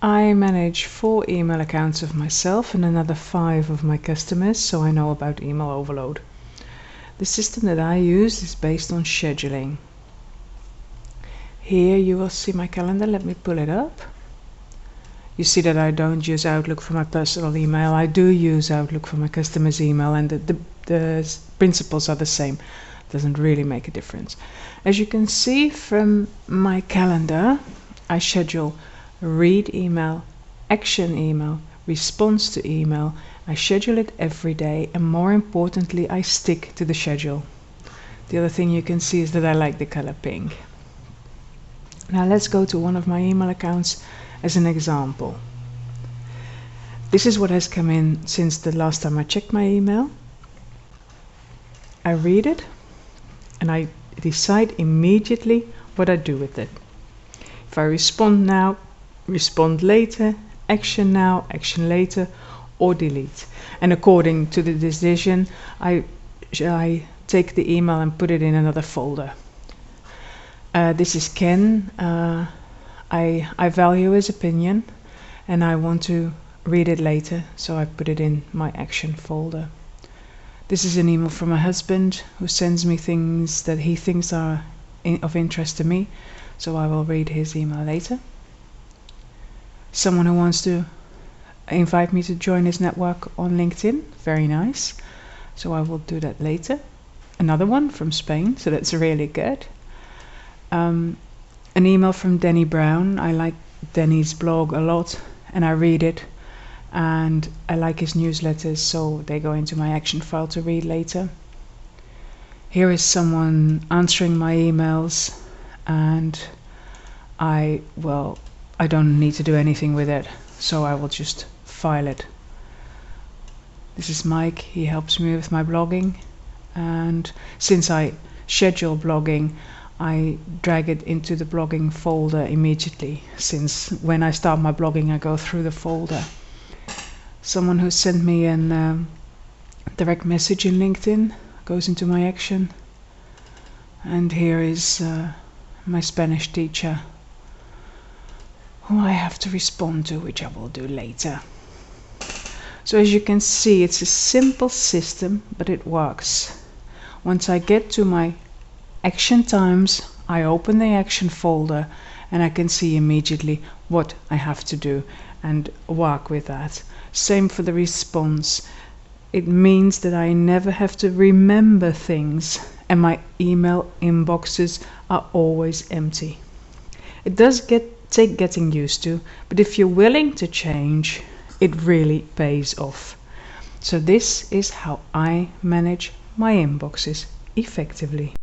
I manage 4 email accounts of myself and another 5 of my customers, so I know about email overload. The system that I use is based on scheduling. Here you will see my calendar. Let me pull it up. You see that I don't use Outlook for my personal email. I do use Outlook for my customer's email, and the principles are the same. Doesn't really make a difference. As you can see from my calendar, I schedule read email, action email, response to email. I schedule it every day, and more importantly, I stick to the schedule. The other thing you can see is that I like the color pink. Now let's go to one of my email accounts as an example. This is what has come in since the last time I checked my email. I read it and I decide immediately what I do with it. If I respond now, respond later, action now, action later, or delete. And according to the decision, I take the email and put it in another folder. This is Ken. I value his opinion and I want to read it later, so I put it in my action folder. This is an email from my husband who sends me things that he thinks are of interest to me, so I will read his email later. Someone who wants to invite me to join his network on LinkedIn, very nice, so I will do that later. Another one from Spain, so that's really good. An email from Danny Brown. I like Danny's blog a lot and I read it, and I like his newsletters, so they go into my action file to read later. Here is someone answering my emails, and I don't need to do anything with it, so I will just file it. This is Mike. He helps me with my blogging, and since I schedule blogging, I drag it into the blogging folder immediately, since when I start my blogging I go through the folder. Someone who sent me a direct message in LinkedIn goes into my action. And here is my Spanish teacher who I have to respond to, which I will do later. So as you can see, it's a simple system, but it works. Once I get to my action times, I open the action folder and I can see immediately what I have to do and work with that. Same for the response. It means that I never have to remember things and my email inboxes are always empty. It does take getting used to, but if you're willing to change, it really pays off. So this is how I manage my inboxes effectively.